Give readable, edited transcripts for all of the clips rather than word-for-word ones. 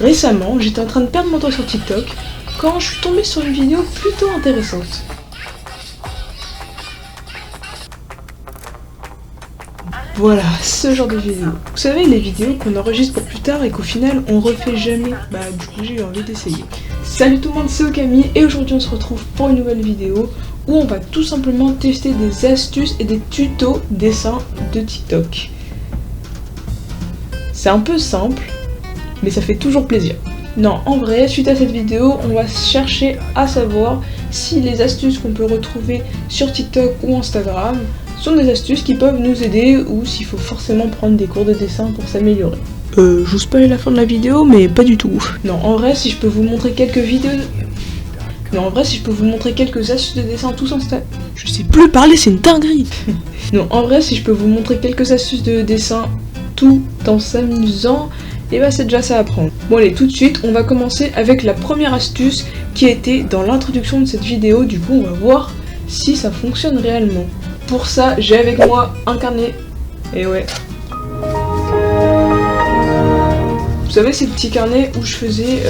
Récemment, j'étais en train de perdre mon temps sur TikTok quand je suis tombée sur une vidéo plutôt intéressante. Voilà, ce genre de vidéo. Vous savez, les vidéos qu'on enregistre pour plus tard et qu'au final on refait jamais. Du coup j'ai eu envie d'essayer. Salut tout le monde, c'est Okami et aujourd'hui on se retrouve pour une nouvelle vidéo où on va tout simplement tester des astuces et des tutos dessins de TikTok. C'est un peu simple, mais ça fait toujours plaisir. Non, en vrai, suite à cette vidéo, on va chercher à savoir si les astuces qu'on peut retrouver sur TikTok ou Instagram sont des astuces qui peuvent nous aider ou s'il faut forcément prendre des cours de dessin pour s'améliorer. Je vous spoil la fin de la vidéo, mais pas du tout. Non, en vrai, si je peux vous montrer quelques vidéos... Non, en vrai, si je peux vous montrer quelques astuces de dessin tous en style... Je sais plus parler, c'est une dinguerie. Non, en vrai, si je peux vous montrer quelques astuces de dessin tout en s'amusant, et bah c'est déjà ça à prendre. Bon allez, tout de suite, on va commencer avec la première astuce qui était dans l'introduction de cette vidéo. Du coup, on va voir si ça fonctionne réellement. Pour ça, j'ai avec moi un carnet. Et ouais. Vous savez, ces petits carnets où je faisais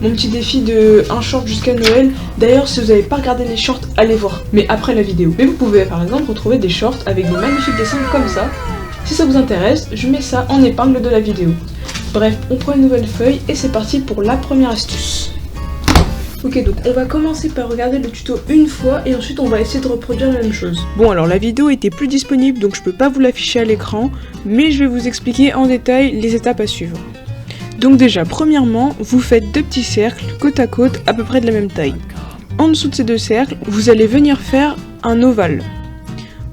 mon petit défi de un short jusqu'à Noël. D'ailleurs, si vous n'avez pas regardé les shorts, allez voir, mais après la vidéo. Mais vous pouvez par exemple retrouver des shorts avec des magnifiques dessins comme ça. Si ça vous intéresse, je mets ça en épingle de la vidéo. Bref, on prend une nouvelle feuille et c'est parti pour la première astuce. Ok, donc on va commencer par regarder le tuto une fois et ensuite on va essayer de reproduire la même chose. Bon, alors la vidéo était plus disponible donc je peux pas vous l'afficher à l'écran, mais je vais vous expliquer en détail les étapes à suivre. Donc déjà, premièrement, vous faites deux petits cercles côte à côte à peu près de la même taille. En dessous de ces deux cercles, vous allez venir faire un ovale.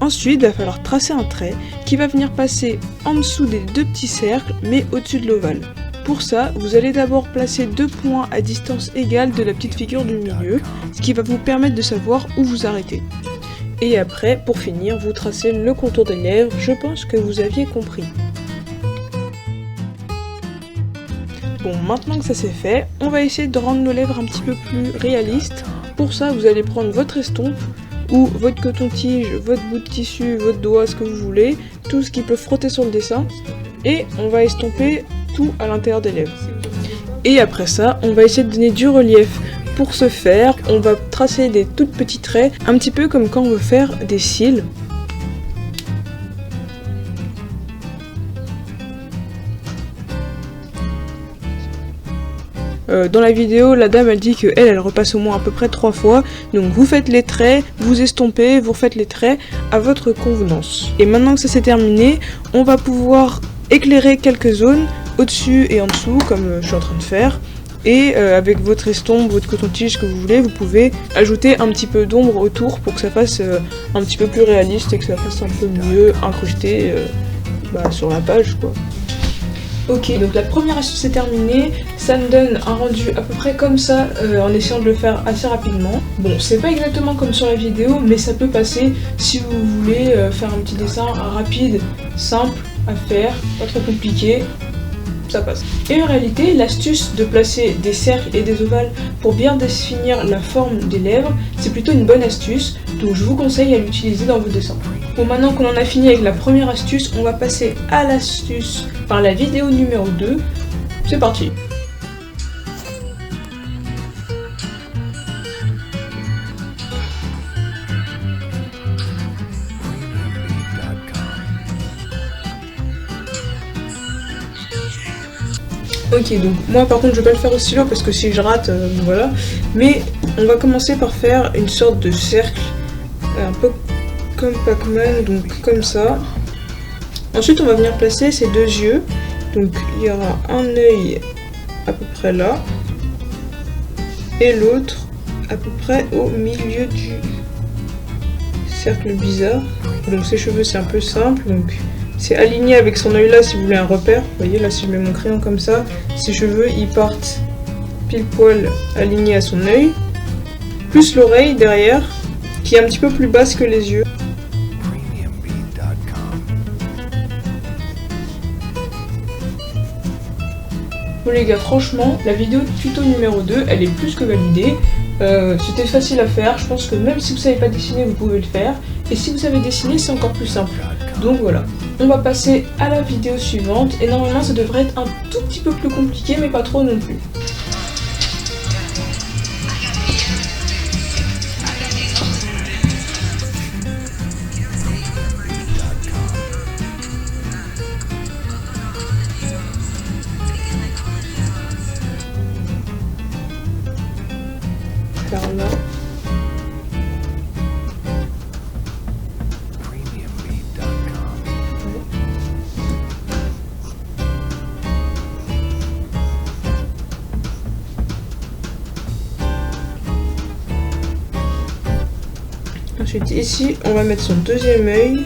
Ensuite, il va falloir tracer un trait qui va venir passer en dessous des deux petits cercles, mais au-dessus de l'ovale. Pour ça, vous allez d'abord placer deux points à distance égale de la petite figure du milieu, ce qui va vous permettre de savoir où vous arrêtez. Et après, pour finir, vous tracez le contour des lèvres, je pense que vous aviez compris. Bon, maintenant que ça c'est fait, on va essayer de rendre nos lèvres un petit peu plus réalistes. Pour ça, vous allez prendre votre estompe, ou votre coton-tige, votre bout de tissu, votre doigt, ce que vous voulez, tout ce qui peut frotter sur le dessin, et on va estomper tout à l'intérieur des lèvres. Et après ça, on va essayer de donner du relief. Pour ce faire, on va tracer des tout petits traits, un petit peu comme quand on veut faire des cils. Dans la vidéo, la dame elle dit que elle repasse au moins à peu près 3 fois. Donc vous faites les traits, vous estompez, vous refaites les traits à votre convenance. Et maintenant que ça c'est terminé, on va pouvoir éclairer quelques zones au-dessus et en dessous comme je suis en train de faire. Et avec votre estompe, votre coton-tige que vous voulez, vous pouvez ajouter un petit peu d'ombre autour pour que ça fasse un petit peu plus réaliste et que ça fasse un peu mieux incrusté sur la page quoi. Ok, donc la première astuce est terminée, ça me donne un rendu à peu près comme ça en essayant de le faire assez rapidement. Bon, c'est pas exactement comme sur la vidéo, mais ça peut passer si vous voulez faire un petit dessin rapide, simple à faire, pas trop compliqué, ça passe. Et en réalité, l'astuce de placer des cercles et des ovales pour bien définir la forme des lèvres, c'est plutôt une bonne astuce, donc je vous conseille à l'utiliser dans vos dessins. Bon, maintenant qu'on en a fini avec la première astuce, on va passer à l'astuce, enfin la vidéo numéro 2. C'est parti. Ok, donc moi par contre je vais pas le faire au stylo parce que si je rate, voilà. Mais on va commencer par faire une sorte de cercle, un peu comme Pac-Man, donc comme ça. Ensuite on va venir placer ces deux yeux. Donc il y aura un œil à peu près là. Et l'autre à peu près au milieu du cercle bizarre. Donc ses cheveux c'est un peu simple, donc c'est aligné avec son œil là si vous voulez un repère. Vous voyez là si je mets mon crayon comme ça, ses cheveux ils partent pile poil alignés à son œil. Plus l'oreille derrière qui est un petit peu plus basse que les yeux. Bon les gars, franchement, la vidéo tuto numéro 2, elle est plus que validée. C'était facile à faire, je pense que même si vous savez pas dessiner, vous pouvez le faire. Et si vous savez dessiner, c'est encore plus simple. Donc voilà. on va passer à la vidéo suivante et normalement ça devrait être un tout petit peu plus compliqué mais pas trop non plus. Par là. Ensuite ici on va mettre son deuxième œil.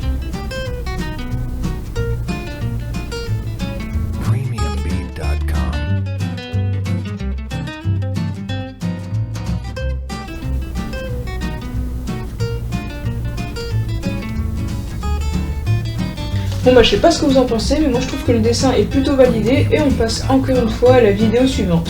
Bon bah je sais pas ce que vous en pensez, mais moi je trouve que le dessin est plutôt validé et on passe encore une fois à la vidéo suivante.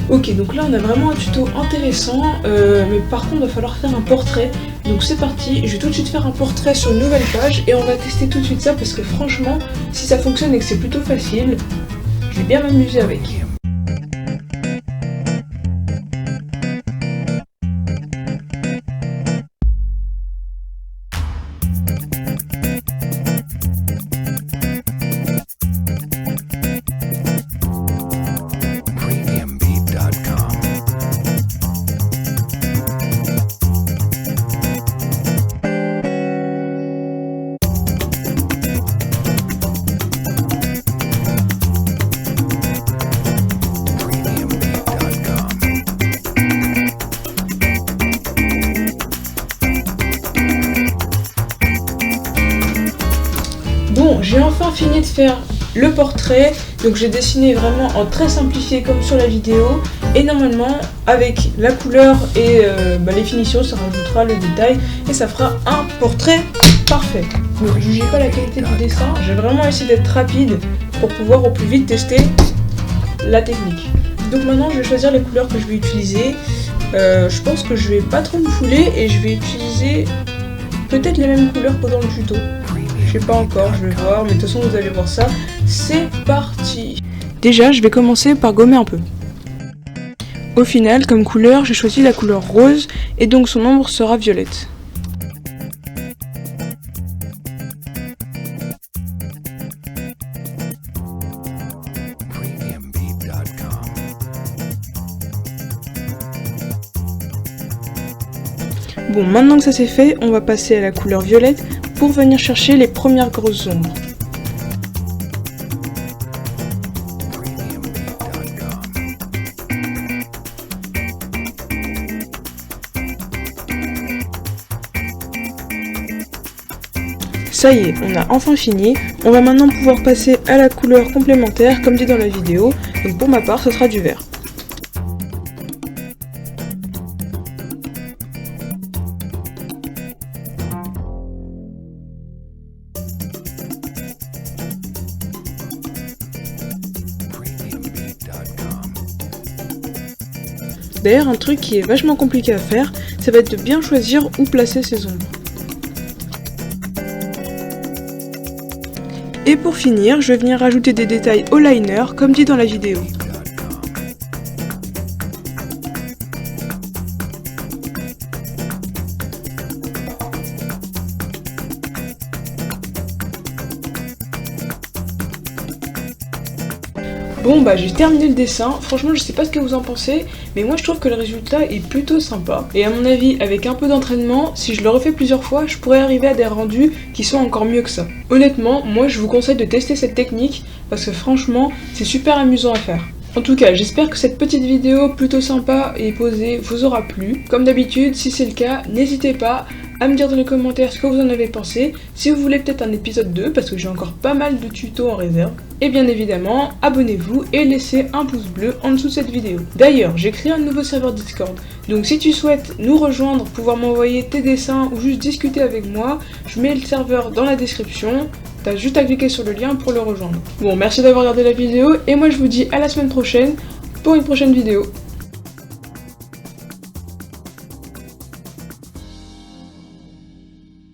Ok, donc là on a vraiment un tuto intéressant, mais par contre il va falloir faire un portrait. Donc c'est parti, je vais tout de suite faire un portrait sur une nouvelle page et on va tester tout de suite ça parce que franchement, si ça fonctionne et que c'est plutôt facile, je vais bien m'amuser avec. Bon, j'ai enfin fini de faire le portrait, donc j'ai dessiné vraiment en très simplifié comme sur la vidéo, et normalement avec la couleur et les finitions ça rajoutera le détail et ça fera un portrait parfait. Ne jugez pas la qualité du dessin, j'ai vraiment essayé d'être rapide pour pouvoir au plus vite tester la technique. Donc maintenant je vais choisir les couleurs que je vais utiliser. Je pense que je vais pas trop me fouler et je vais utiliser peut-être les mêmes couleurs que dans le tuto. Je sais pas encore, je vais voir, mais de toute façon vous allez voir ça. C'est parti. Déjà, je vais commencer par gommer un peu. Au final, comme couleur, j'ai choisi la couleur rose et donc son ombre sera violette. Bon, maintenant que ça c'est fait, on va passer à la couleur violette pour venir chercher les premières grosses ombres. Ça y est, on a enfin fini. On va maintenant pouvoir passer à la couleur complémentaire comme dit dans la vidéo. Donc pour ma part, ce sera du vert. D'ailleurs, un truc qui est vachement compliqué à faire, ça va être de bien choisir où placer ces ombres. Et pour finir, je vais venir rajouter des détails au liner, comme dit dans la vidéo. Bon bah j'ai terminé le dessin, franchement je sais pas ce que vous en pensez, mais moi je trouve que le résultat est plutôt sympa. Et à mon avis, avec un peu d'entraînement, si je le refais plusieurs fois, je pourrais arriver à des rendus qui sont encore mieux que ça. Honnêtement, moi je vous conseille de tester cette technique, parce que franchement, c'est super amusant à faire. En tout cas, j'espère que cette petite vidéo plutôt sympa et posée vous aura plu. Comme d'habitude, si c'est le cas, n'hésitez pas à me dire dans les commentaires ce que vous en avez pensé, si vous voulez peut-être un épisode 2, parce que j'ai encore pas mal de tutos en réserve. Et bien évidemment, abonnez-vous et laissez un pouce bleu en dessous de cette vidéo. D'ailleurs, j'ai créé un nouveau serveur Discord, donc si tu souhaites nous rejoindre, pouvoir m'envoyer tes dessins ou juste discuter avec moi, je mets le serveur dans la description. T'as juste à cliquer sur le lien pour le rejoindre. Bon, merci d'avoir regardé la vidéo et moi je vous dis à la semaine prochaine pour une prochaine vidéo.